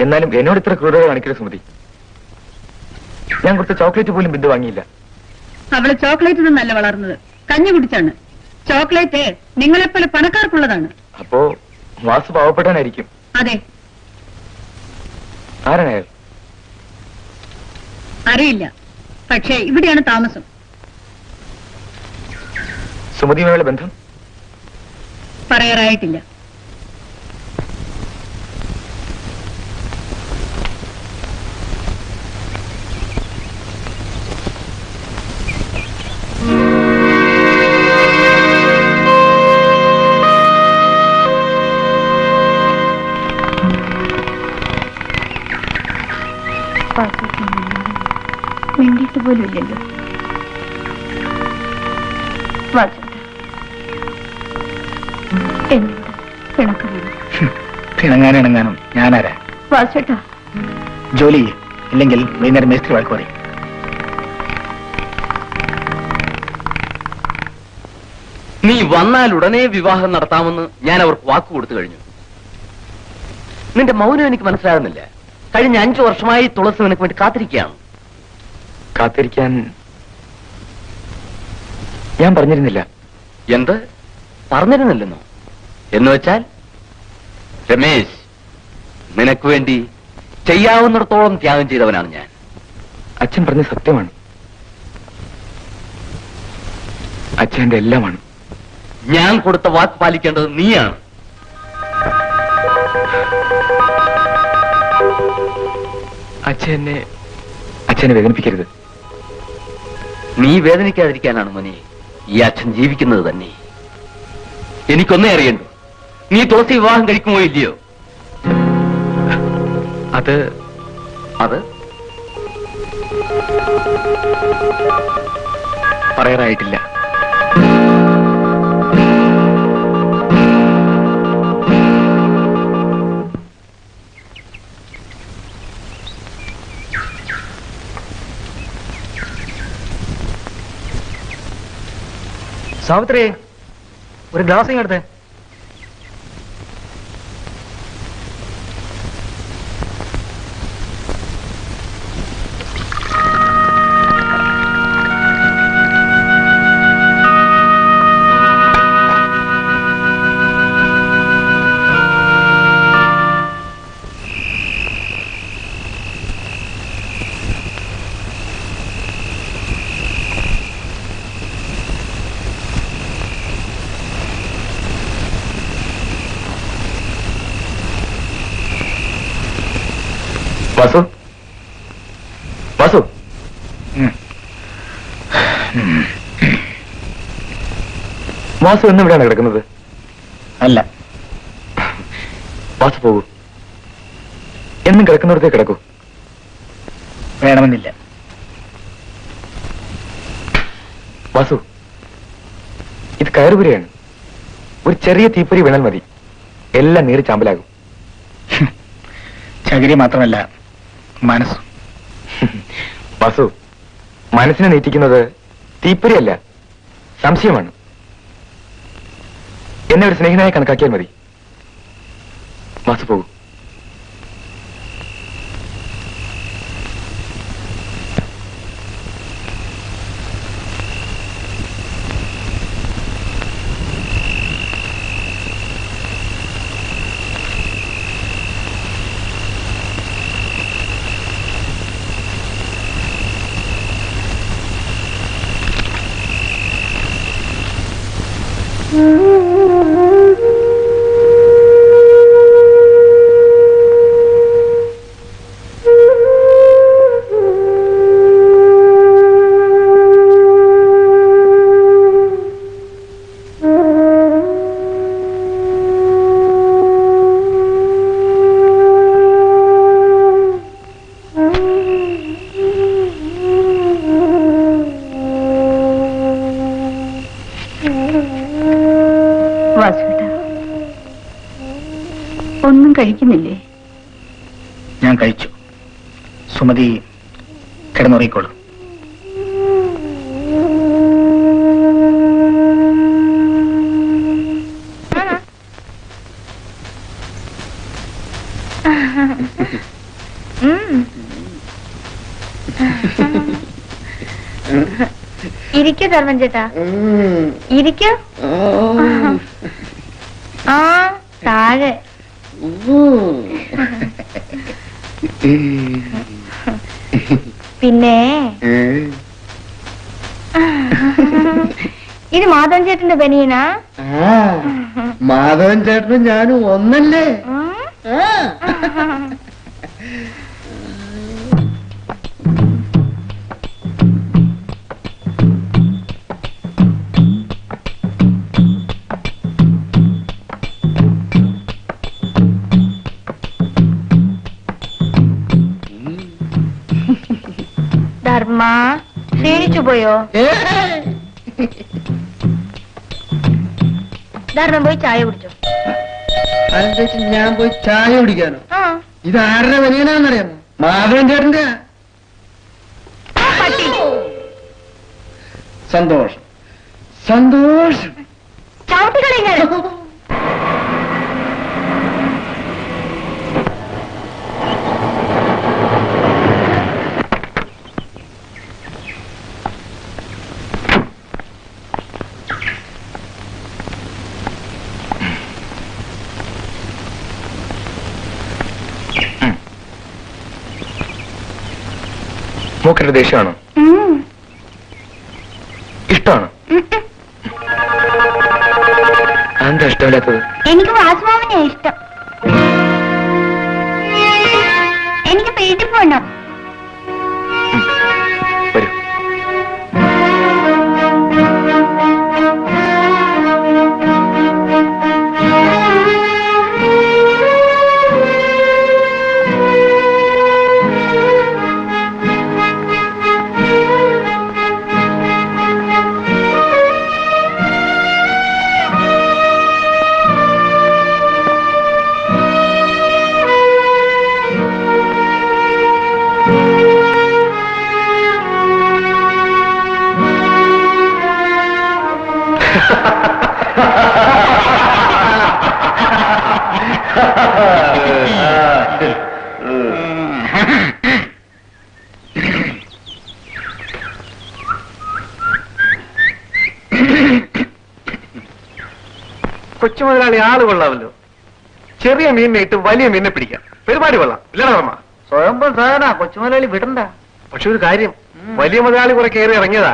എന്നാലും എന്നോട് ഇത്ര ക്രൂരത കാണിക്കരുത് സുമതി. ഞാൻ കൊടുത്ത ചോക്ലേറ്റ് പോലും ബിന്ദു വാങ്ങിയില്ല. അവള് ചോക്ലേറ്റ് നിന്നല്ല വളർന്നത്, കഞ്ഞി കുടിച്ചാണ്. ചോക്ലേറ്റ് നിങ്ങളെപ്പോലെ പണക്കാർക്കുള്ളതാണ്. അപ്പോ വാസു പാവപ്പെട്ടാനായിരിക്കും. അതെ. ആരാണ് അയാൾ? അറിയില്ല, പക്ഷേ ഇവിടെയാണ് താമസം. സുമതിയുമായുള്ള ബന്ധം പറയാറായിട്ടില്ല. വേണ്ടിയിട്ട് പോലും ഇല്ലല്ലോ. എന്നോട് പിണക്കമാണ്. പിണങ്ങാനും ഞാനാരാ? വാസുട്ടാ, ജോലി ഇല്ലെങ്കിൽ വൈകുന്നേരം മേസ്ത്രി വഴക്ക് പറയും. നീ വന്നാൽ ഉടനെ വിവാഹം നടത്താമെന്ന് ഞാൻ അവർക്ക് വാക്ക് കൊടുത്തു കഴിഞ്ഞു. നിന്റെ മൗനം എനിക്ക് മനസ്സിലാകുന്നില്ല. കഴിഞ്ഞ 5 വർഷമായി തുളസി നിനക്ക് വേണ്ടി കാത്തിരിക്കുകയാണ്. കാത്തിരിക്കാൻ ഞാൻ പറഞ്ഞിരുന്നില്ല. എന്ത് പറഞ്ഞിരുന്നില്ലെന്നോ? എന്ന് വെച്ചാൽ രമേശ്, നിനക്ക് വേണ്ടി ചെയ്യാവുന്നിടത്തോളം ത്യാഗം ചെയ്തവനാണ് ഞാൻ. അച്ഛൻ പറഞ്ഞ സത്യമാണ്. അച്ഛൻ്റെ എല്ലാമാണ്. ഞാൻ കൊടുത്ത വാക്ക് പാലിക്കേണ്ടത് നീയാണ്. അച്ഛനെ വേദനിപ്പിക്കരുത്. നീ വേദനിക്കാതിരിക്കാനാണ് മോനെ ഈ അച്ഛൻ ജീവിക്കുന്നത് തന്നെ. എനിക്കൊന്നേ അറിയണ്ടു, നീ തുളസി വിവാഹം കഴിക്കുമോ ഇല്ലയോ? അത് പറയാറായിട്ടില്ല. സാവിത്രി, ഒരു ഗ്ലാസ് ഇങ്ങെടുത്തേ. വാസു, വാസു, വാസു എന്നെവിടെയാണ് കിടക്കുന്നത്? അല്ല, വാസു പോകൂ. എന്നും കിടക്കുന്നിടത്തേ കിടക്കൂ. വേണമെന്നില്ല. വാസു, ഇത് കയറുപുരയാണ്. ഒരു ചെറിയ തീപ്പൊരി വീണാൽ മതി, എല്ലാം നീറി ചാമ്പലാകും. ചകിരി മാത്രമല്ല, മനസ്സും. വാസു, മനസ്സിനെ നീറ്റിക്കുന്നത് തീപ്പൊരിയല്ല, സംശയമാണ്. എന്നെ ഒരു സ്നേഹിതനായി കണക്കാക്കിയാൽ മതി. വാസു പോകൂ. ഒന്നും കഴിക്കുന്നില്ലേ? ഞാൻ കഴിച്ചു. സുമതി കിടന്നുറങ്ങിക്കോളൂ. ഇരിക്കൂ ധർമ്മൻ ചേട്ടാ, ഇരിക്കൂ. ആ താഴെ. പിന്നെ ഇത് മാധവൻ ചേട്ടന്റെ ബനിയനാ? മാധവൻ ചേട്ടനും ഞാനും ഒന്നല്ലേ? ധർമ്മ ക്ഷീണിച്ചു പോയോ? ധർമ്മം പോയി ചായ കുടിച്ചോ. അതിന്റെ ഞാൻ പോയി ചായ കുടിക്കാനോ? ആ ഇത് ആരുടെ ബനിയനാന്നറിയാമോ? മാധവൻ ചേട്ടന്റെ. പട്ടി സന്തോഷം സന്തോഷം. ചവിട്ടിക്കളി ഞാൻ. മൂക്കിന്റെ ദേഷ്യമാണോ? ഇഷ്ടമാണോ? എന്താ ഇഷ്ടമില്ലാത്തത്? എനിക്ക് വാസുമാവനെ ഇഷ്ടം. എനിക്ക് വീട്ടിൽ പോകണം. വരൂ. കൊച്ചു മുതലാളി ആള് കൊള്ളാമല്ലോ. ചെറിയ മീനിനെ ഇട്ട് വലിയ മീനിനെ പിടിക്കാം. പരിപാടി കൊള്ളാം, ഇല്ലടാ ധർമ്മ? സ്വയംഭം സാധന കൊച്ചു മുതലാളി വിടണ്ട. പക്ഷെ ഒരു കാര്യം, വലിയ മുതലാളി കുറെ കയറി ഇറങ്ങിയതാ.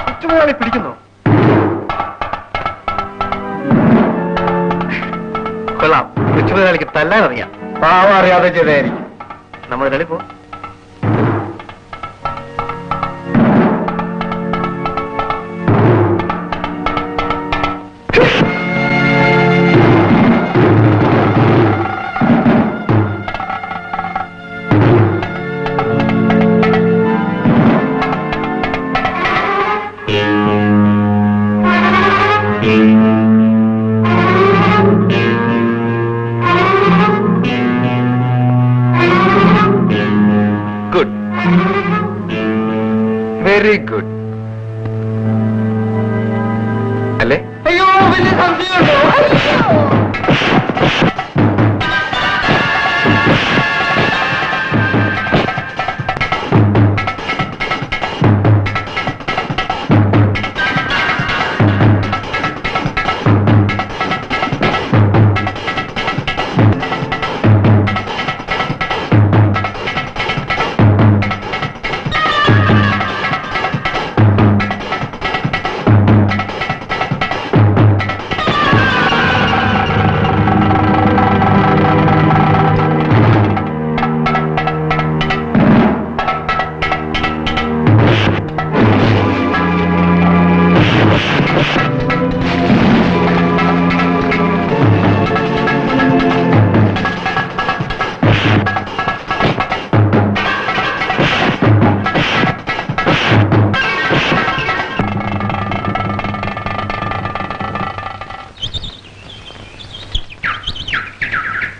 കൊച്ചു മുതലാളി പിടിക്കുന്നോ? കൊള്ളാം, കൊച്ചു മുതലാളിക്ക് തല്ലാൻ അറിയാം. പാവം അറിയാതെ ചെയ്തായിരിക്കും. നമ്മ മുതലാളി പോ. Good, very good. അല്ലേ? അയ്യോ, വലിയ സംശയമുണ്ടോ?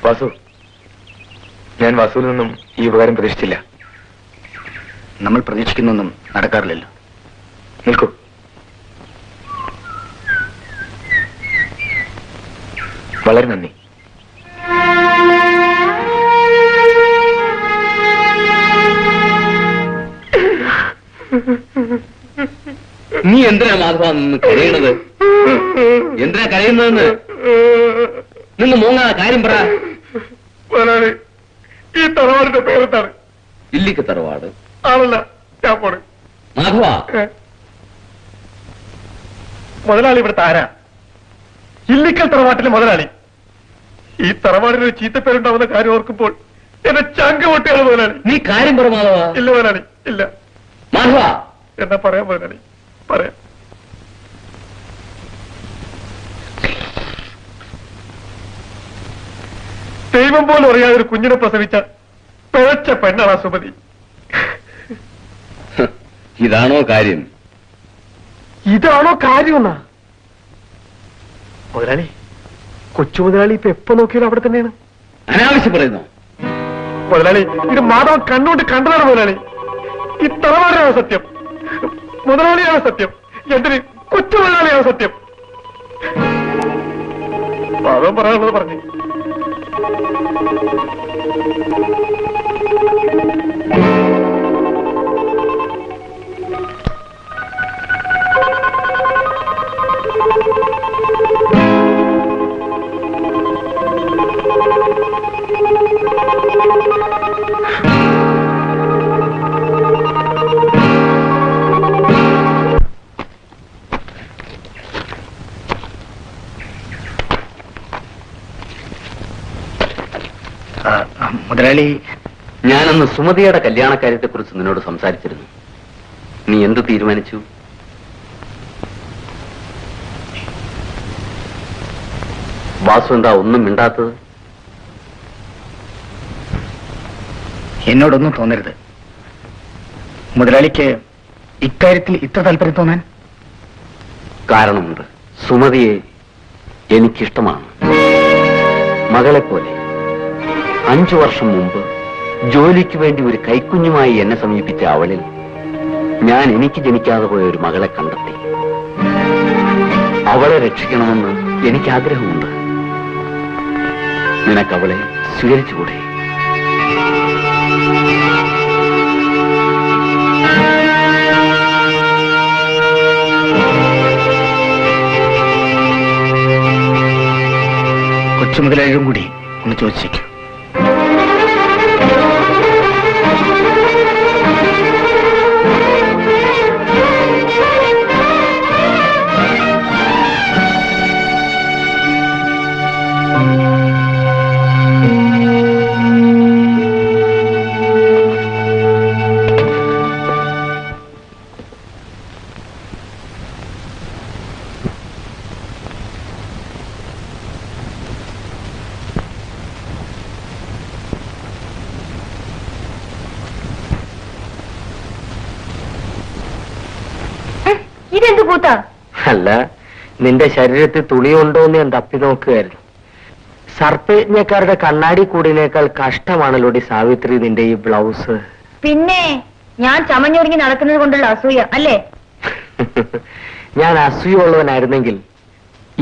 വാസു, ഞാൻ വാസുവിൽ നിന്നും ഈ ഉപകാരം പ്രതീക്ഷിച്ചില്ല. നമ്മൾ പ്രതീക്ഷിക്കുന്നൊന്നും നടക്കാറില്ലല്ലോ. നിൽക്കൂ. വളരെ നന്ദി. നീ എന്തിനാ മാധവ നിന്ന് കരയണത്? എന്തിനാ കരയുന്നതെന്ന് നിന്ന് മോങ്ങ കാര്യം പറ. മുതലാളി, ഈ തറവാടിന്റെ പേരെന്താണ്? ഇല്ലിക്ക് തറവാട് ആണല്ല, ഞാൻ പോണ്. മാധവ. മുതലാളി ഇവിടുത്തെ ആരാ? ഇല്ലിക്കൽ തറവാട്ടിലെ മുതലാളി. ഈ തറവാടിനൊരു ചീത്തപ്പേരുണ്ടാവുന്ന കാര്യം ഓർക്കുമ്പോൾ എന്നെ ചങ്ക് പൊട്ടിയാണ് മുതലാളി. നീ കാര്യം പറ മാധവ. ഇല്ല മുതലാളി, ഇല്ല. മാധവ, എന്നാ പറയാം മുതലാളി, പറയാം. ദൈവം പോലും അറിയാതെ ഒരു കുഞ്ഞിനെ പ്രസവിച്ച പിഴച്ച പെണ്ണാണ് ആ സുമതി. ഇതാണോ കാര്യം? ഇതാണോ കാര്യമെന്നാ? മുതലാളി, കൊച്ചു മുതലാളി ഇപ്പൊ എപ്പോ നോക്കിയാലും അവിടെ തന്നെയാണ്. അനാവശ്യം പറയുന്നു. മുതലാളി, ഇത് മാധവൻ കണ്ണുകൊണ്ട് കണ്ടതാണ് മുതലാളി. ഈ തറവാടിനാണ് സത്യം, മുതലാളിയാണ് സത്യം, എന്തിന് കൊച്ചു മുതലാളിയാണ് സത്യം. മാധവൻ പറയാനുള്ളത് പറഞ്ഞു. മുതലാളി, ഞാനന്ന് സുമതിയുടെ കല്യാണക്കാര്യത്തെ കുറിച്ച് നിന്നോട് സംസാരിച്ചിരുന്നു. നീ എന്ത് തീരുമാനിച്ചു? വാസു എന്താ ഒന്നും മിണ്ടാത്തത്? എന്നോടൊന്നും തോന്നരുത്. മുതലാളിക്ക് ഇക്കാര്യത്തിൽ ഇത്ര താല്പര്യം തോന്നാൻ കാരണമുണ്ട്. സുമതിയെ എനിക്കിഷ്ടമാണ്, മകളെ പോലെ. 5 വർഷം മുമ്പ് ജോലിക്ക് വേണ്ടി ഒരു കൈക്കുഞ്ഞുമായി എന്നെ സമീപിച്ച അവളിൽ ഞാൻ എനിക്ക് ജനിക്കാതെ പോയ ഒരു മകളെ കണ്ടെത്തി. അവളെ രക്ഷിക്കണമെന്ന് എനിക്ക് ആഗ്രഹമുണ്ട്. നിനക്കവളെ സ്വീകരിച്ചുകൂടെ? കൊച്ചു മുതലാളിയും കൂടി ഒന്ന് ചോദിച്ചേക്കൂ. ഇതെന്ത് കൂത്താ? അല്ല, നിന്റെ ശരീരത്തിൽ തുണിയുണ്ടോ എന്ന് ഞാൻ തപ്പി നോക്കുകയായിരുന്നു. സർപ്പയജ്ഞക്കാരുടെ കണ്ണാടി കൂടിനേക്കാൾ കഷ്ടമാണല്ലോടി സാവിത്രി നിന്റെ ഈ ബ്ലൗസ്. പിന്നെ ഞാൻ ചമഞ്ഞൊരുങ്ങി നടക്കുന്നത് കൊണ്ടുള്ള അസൂയ അല്ലേ? ഞാൻ അസൂയുള്ളവനായിരുന്നെങ്കിൽ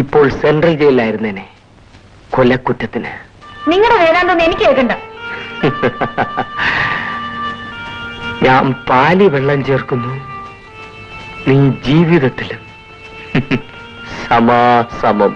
ഇപ്പോൾ സെൻട്രൽ ജയിലിലായിരുന്നേനെ, കൊലക്കുറ്റത്തിന്. നിങ്ങളുടെ വേദാന്തം എനിക്ക് കേൾക്കണ്ട. ഞാൻ പാലി വെള്ളം ചേർക്കുന്നു, നീ ജീവിതത്തിലും സമാസമം.